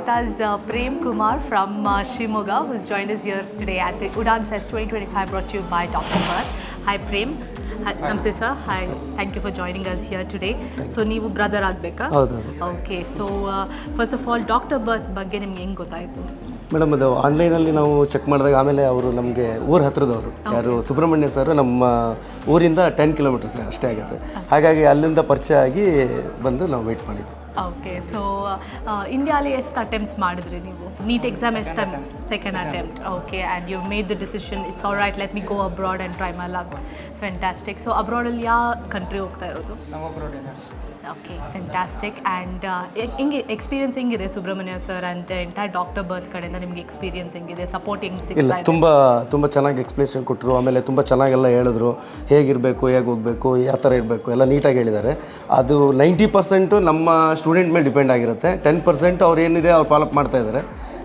with us Prem Kumar from Shimoga, who's joined us here today at the Udaan Fest 2025 brought to you by Dr. Bharat. Hi Prem. Hi, Namaste sir. Hi. Thank you for joining us here today. So ನೀವು brother ಆಗಬೇಕಾ? ಹೌದು. Okay. So first of all doctor birth ಬಗ್ಗೆ ನಿಮ್ಗೆ ಹೆಂಗೆ ಗೊತ್ತಾಯಿತು? Madam ಅದು ಆನ್ಲೈನಲ್ಲಿ ನಾವು ಚೆಕ್ ಮಾಡಿದಾಗ ಆಮೇಲೆ ಅವರು ನಮಗೆ ಊರ ಹತ್ರದವರು ಯಾರು ಸುಬ್ರಹ್ಮಣ್ಯ ಸರ್ ನಮ್ಮ ಊರಿಂದ 10 ಕಿಲೋಮೀಟರ್ಸ್ ಅಷ್ಟೇ ಆಗುತ್ತೆ. ಹಾಗಾಗಿ ಅಲ್ಲಿಂದ ಪರಿಚಯ ಆಗಿ ಬಂದು ನಾವು ವೆಯ್ಟ್ ಮಾಡಿದ್ವಿ. ಓಕೆ. ಸೊ ಇಂಡಿಯಾಲಿ ಎಷ್ಟು ಅಟೆಂಪ್ಟ್ಸ್ ಮಾಡಿದ್ರಿ ನೀವು? ನೀಟ್ ಎಕ್ಸಾಮ್ ಎಷ್ಟು time? Second attempt. Okay. And you made the decision it's all right let me go abroad and try my luck. Fantastic. So ಅಬ್ರಾಡಲ್ಲಿ ಯಾವ ಕಂಟ್ರಿ ಹೋಗ್ತಾ ಇರೋದು? Okay, fantastic. ಆ್ಯಂಡ್ ಹೆಂಗೆ experience ಹೆಂಗಿದೆ Subrahmanya sir and entire doctor birth ಕಡೆಯಿಂದ ನಿಮಗೆ experience ಹೆಂಗಿದೆ? Support ಹೆಂಗೆ ಇಲ್ಲ, ಸಿಗ್ತಾ ಇದೆ? ತುಂಬ ಚೆನ್ನಾಗಿ ಎಕ್ಸ್ಪ್ಲೇಷನ್ ಕೊಟ್ಟರು. ಆಮೇಲೆ ತುಂಬ ಚೆನ್ನಾಗೆಲ್ಲ ಹೇಳಿದ್ರು, ಹೇಗಿರಬೇಕು, ಹೇಗೆ ಹೋಗಬೇಕು, ಯಾವ ಥರ ಇರಬೇಕು ಎಲ್ಲ ನೀಟಾಗಿ ಹೇಳಿದ್ದಾರೆ. ಅದು 90% ನಮ್ಮ ಸ್ಟೂಡೆಂಟ್ ಮೇಲೆ ಡಿಪೆಂಡ್ ಆಗಿರುತ್ತೆ. 10% ಅವ್ರು ಏನಿದೆ ಅವ್ರು ಫಾಲೋಅಪ್ ಮಾಡ್ತಾ ಇದ್ದಾರೆ.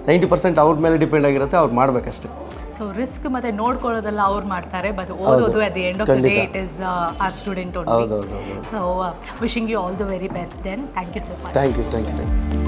90% ಅವ್ರ ಮೇಲೆ ಡಿಪೆಂಡ್ ಆಗಿರುತ್ತೆ, ಅವ್ರು ಮಾಡಬೇಕಷ್ಟೇ. ಸೊ ರಿಸ್ಕ್ ಮತ್ತೆ ನೋಡ್ಕೊಳ್ಳೋದೆಲ್ಲ ಅವ್ರು ಮಾಡ್ತಾರೆ, ಬಟ್ ಓದೋದು at the end of the day it is our student only. ಹೌದು. So wishing you all the very best then. Thank you so much. Thank you.